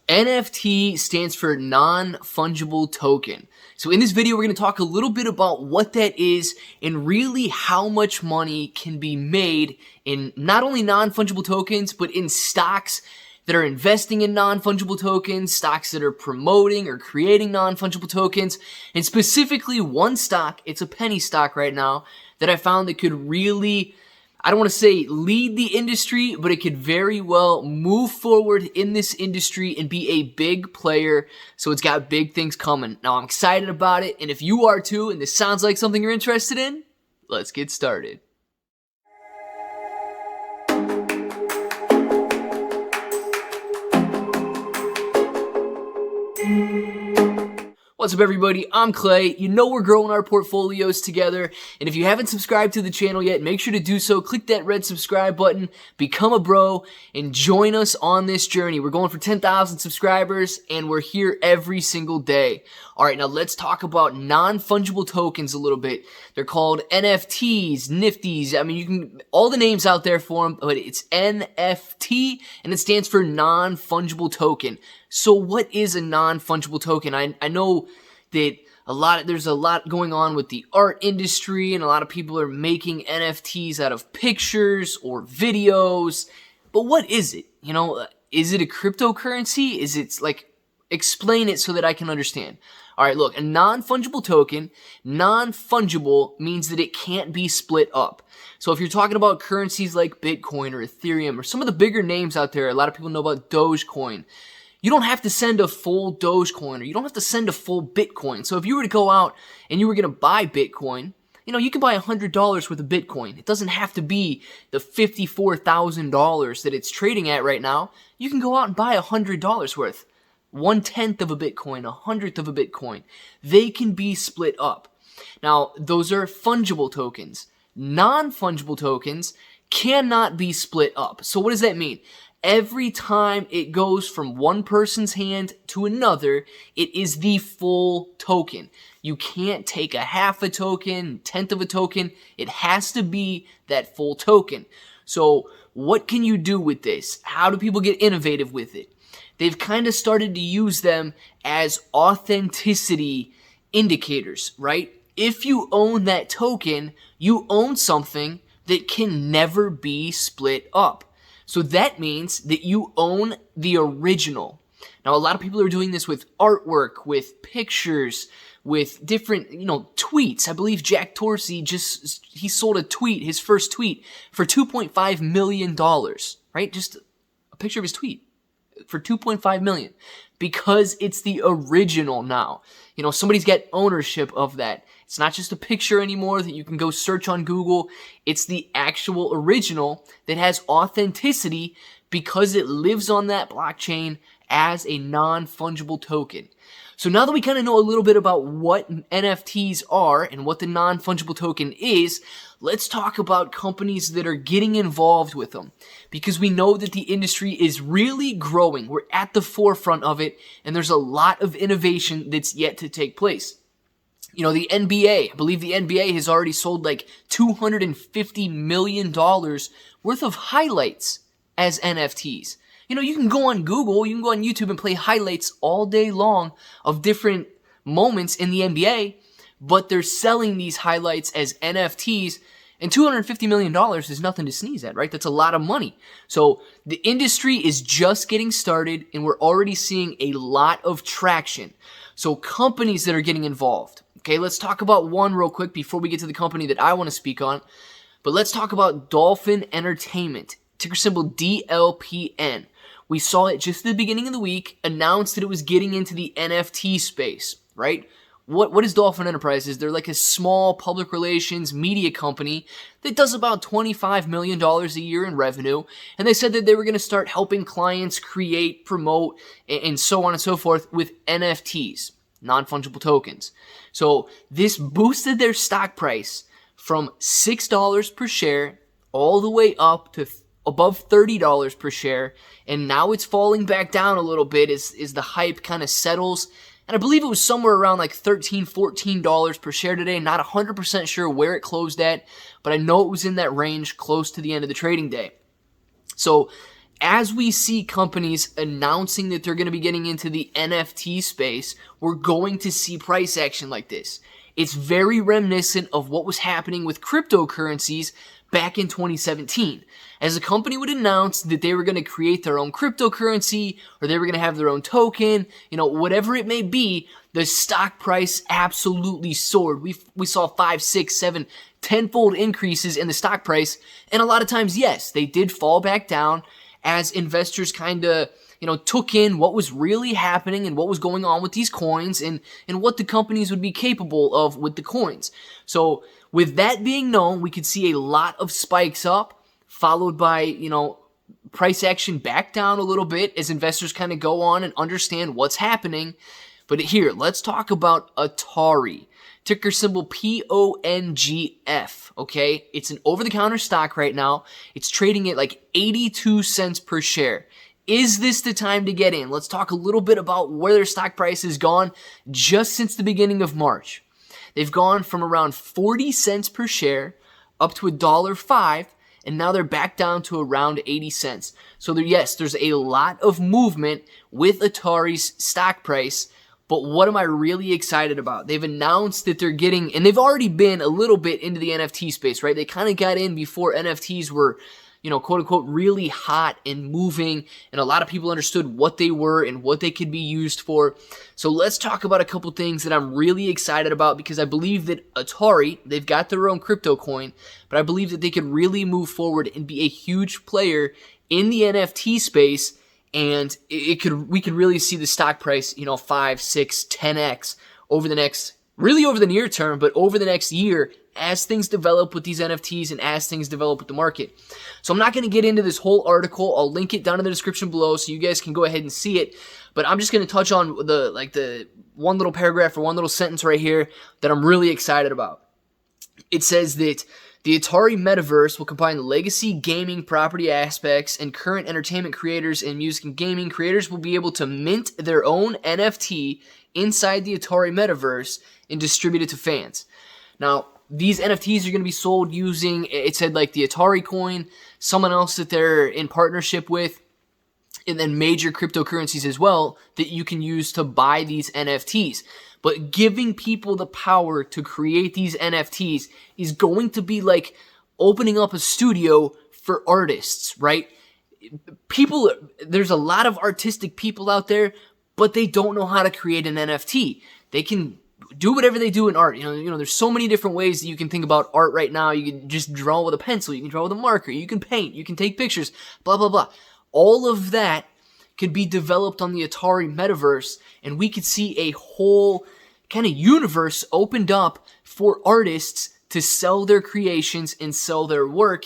NFT stands for Non Fungible Token. So in this video, we're going to talk a little bit about what that is and really how much money can be made in not only non-fungible tokens, but in stocks that are investing in non-fungible tokens, stocks that are promoting or creating non-fungible tokens, and specifically one stock, it's a penny stock right now, that I found that could really, I don't want to say lead the industry, but it could very well move forward in this industry and be a big player. So it's got big things coming. Now I'm excited about it, and if you are too, and this sounds like something you're interested in, let's get started. What's up, everybody? I'm Clay. You know we're growing our portfolios together, and if you haven't subscribed to the channel yet, make sure to do so. Click that red subscribe button, become a bro, and join us on this journey. We're going for 10,000 subscribers, and we're here every single day. All right, now let's talk about non-fungible tokens a little bit. They're called NFTs, Nifties. I mean, you can all the names out there for them, but it's NFT, and it stands for non-fungible token. So what is a non-fungible token? I know that there's a lot going on with the art industry, and a lot of people are making NFTs out of pictures or videos. But what is it? You know, is it a cryptocurrency? Is it like, explain it so that I can understand. All right, look, a non-fungible token, non-fungible means that it can't be split up. So if you're talking about currencies like Bitcoin or Ethereum or some of the bigger names out there, a lot of people know about Dogecoin. You don't have to send a full Dogecoin, or you don't have to send a full Bitcoin. So if you were to go out and you were going to buy Bitcoin, you know, you can buy $100 worth of Bitcoin. It doesn't have to be the $54,000 that it's trading at right now. You can go out and buy $100 worth. 1/10 of a Bitcoin, 100th of a Bitcoin. They can be split up. Now, those are fungible tokens. Non-fungible tokens cannot be split up. So what does that mean? Every time it goes from one person's hand to another, it is the full token. You can't take a half a token, 1/10 of a token. It has to be that full token. So what can you do with this? How do people get innovative with it? They've kind of started to use them as authenticity indicators, right? If you own that token, you own something that can never be split up. So that means that you own the original. Now, a lot of people are doing this with artwork, with pictures, with different, tweets. I believe Jack Dorsey he sold a tweet, his first tweet, for $2.5 million, right? Just a picture of his tweet for $2.5 million, because it's the original now. Somebody's got ownership of that. It's not just a picture anymore that you can go search on Google. It's the actual original that has authenticity because it lives on that blockchain as a non-fungible token. So now that we kind of know a little bit about what NFTs are and what the non-fungible token is, let's talk about companies that are getting involved with them, because we know that the industry is really growing. We're at the forefront of it, and there's a lot of innovation that's yet to take place. The NBA, I believe the NBA has already sold like $250 million worth of highlights as NFTs. You can go on Google, you can go on YouTube and play highlights all day long of different moments in the NBA, but they're selling these highlights as NFTs, and $250 million is nothing to sneeze at, right? That's a lot of money. So the industry is just getting started, and we're already seeing a lot of traction. So companies that are getting involved. Okay, let's talk about one real quick before we get to the company that I want to speak on. But let's talk about Dolphin Entertainment, ticker symbol DLPN. We saw it just at the beginning of the week, announced that it was getting into the NFT space, right? What is Dolphin Enterprises? They're like a small public relations media company that does about $25 million a year in revenue. And they said that they were going to start helping clients create, promote, and so on and so forth with NFTs, non-fungible tokens. So this boosted their stock price from $6 per share all the way up to above $30 per share. And now it's falling back down a little bit as the hype kind of settles. And I believe it was somewhere around like $13, $14 per share today. Not 100% sure where it closed at, but I know it was in that range close to the end of the trading day. So as we see companies announcing that they're going to be getting into the NFT space, we're going to see price action like this. It's very reminiscent of what was happening with cryptocurrencies back in 2017. As a company would announce that they were going to create their own cryptocurrency or they were going to have their own token, whatever it may be, the stock price absolutely soared. We saw 5, 6, 7, 10-fold increases in the stock price. And a lot of times, yes, they did fall back down as investors kind of, took in what was really happening and what was going on with these coins and what the companies would be capable of with the coins. So with that being known, we could see a lot of spikes up, followed by, price action back down a little bit as investors kind of go on and understand what's happening. But here, let's talk about Atari. Ticker symbol PONGF, okay? It's an over-the-counter stock right now. It's trading at like 82 cents per share. Is this the time to get in? Let's talk a little bit about where their stock price has gone just since the beginning of March. They've gone from around 40 cents per share up to $1.05, and now they're back down to around 80 cents. So there's a lot of movement with Atari's stock price. But what am I really excited about? They've announced that they're getting, and they've already been a little bit into the NFT space, right? They kind of got in before NFTs were, quote unquote, really hot and moving, and a lot of people understood what they were and what they could be used for. So let's talk about a couple things that I'm really excited about, because I believe that Atari, they've got their own crypto coin, but I believe that they could really move forward and be a huge player in the NFT space. And we could really see the stock price, 5, 6, 10x over the near term, but over the next year as things develop with these NFTs and as things develop with the market. So I'm not going to get into this whole article. I'll link it down in the description below so you guys can go ahead and see it. But I'm just going to touch on the one little paragraph or one little sentence right here that I'm really excited about. It says that the Atari metaverse will combine legacy gaming property aspects, and current entertainment creators and music and gaming creators will be able to mint their own NFT inside the Atari metaverse and distribute it to fans. Now, these NFTs are going to be sold using, it said, like the Atari coin, someone else that they're in partnership with, and then major cryptocurrencies as well that you can use to buy these NFTs. But giving people the power to create these NFTs is going to be like opening up a studio for artists, right? There's a lot of artistic people out there, but they don't know how to create an NFT. They can do whatever they do in art. There's so many different ways that you can think about art right now. You can just draw with a pencil. You can draw with a marker. You can paint. You can take pictures, blah, blah, blah. All of that could be developed on the Atari metaverse, and we could see a whole kind of universe opened up for artists to sell their creations and sell their work,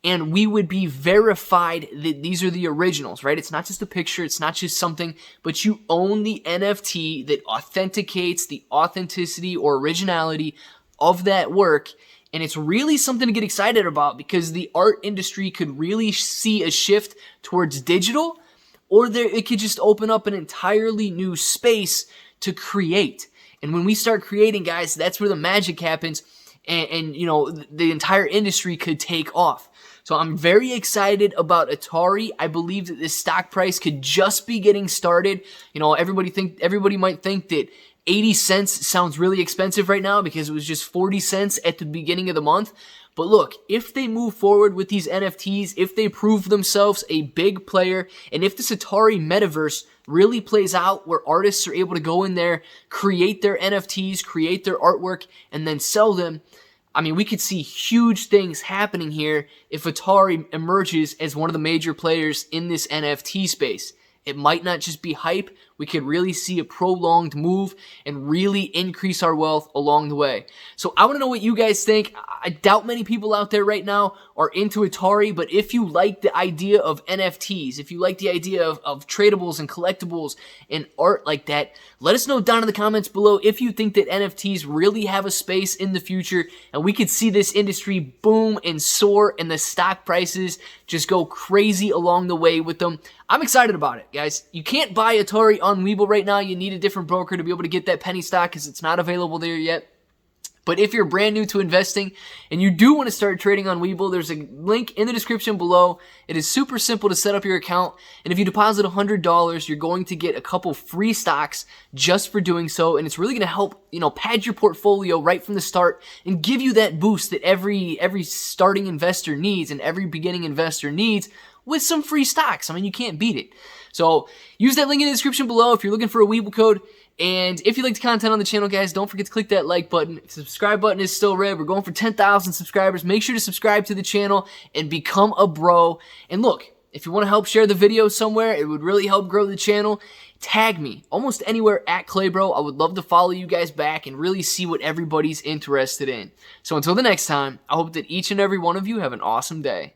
and we would be verified that these are the originals, right? It's not just a picture, it's not just something, but you own the NFT that authenticates the authenticity or originality of that work. And it's really something to get excited about, because the art industry could really see a shift towards digital, or it could just open up an entirely new space to create. And when we start creating, guys, that's where the magic happens, and the entire industry could take off. So I'm very excited about Atari. I believe that this stock price could just be getting started. Everybody might think that 80 cents sounds really expensive right now because it was just 40 cents at the beginning of the month. But look, if they move forward with these NFTs, if they prove themselves a big player, and if this Atari metaverse really plays out where artists are able to go in there, create their NFTs, create their artwork, and then sell them, I mean, we could see huge things happening here if Atari emerges as one of the major players in this NFT space. It might not just be hype. We could really see a prolonged move and really increase our wealth along the way. So I want to know what you guys think. I doubt many people out there right now are into Atari, but if you like the idea of NFTs, if you like the idea of tradables and collectibles and art like that, let us know down in the comments below if you think that NFTs really have a space in the future and we could see this industry boom and soar and the stock prices just go crazy along the way with them. I'm excited about it, guys. You can't buy Atari on Webull right now. You need a different broker to be able to get that penny stock because it's not available there yet. But if you're brand new to investing and you do want to start trading on Webull, there's a link in the description below. It is super simple to set up your account. And if you deposit $100, you're going to get a couple free stocks just for doing so. And it's really going to help, pad your portfolio right from the start and give you that boost that every starting investor needs and every beginning investor needs with some free stocks. I mean, you can't beat it. So use that link in the description below if you're looking for a Webull code. And if you like the content on the channel, guys, don't forget to click that like button. If the subscribe button is still red, we're going for 10,000 subscribers. Make sure to subscribe to the channel and become a bro. And look, if you want to help share the video somewhere, it would really help grow the channel. Tag me almost anywhere at ClayBro. I would love to follow you guys back and really see what everybody's interested in. So until the next time, I hope that each and every one of you have an awesome day.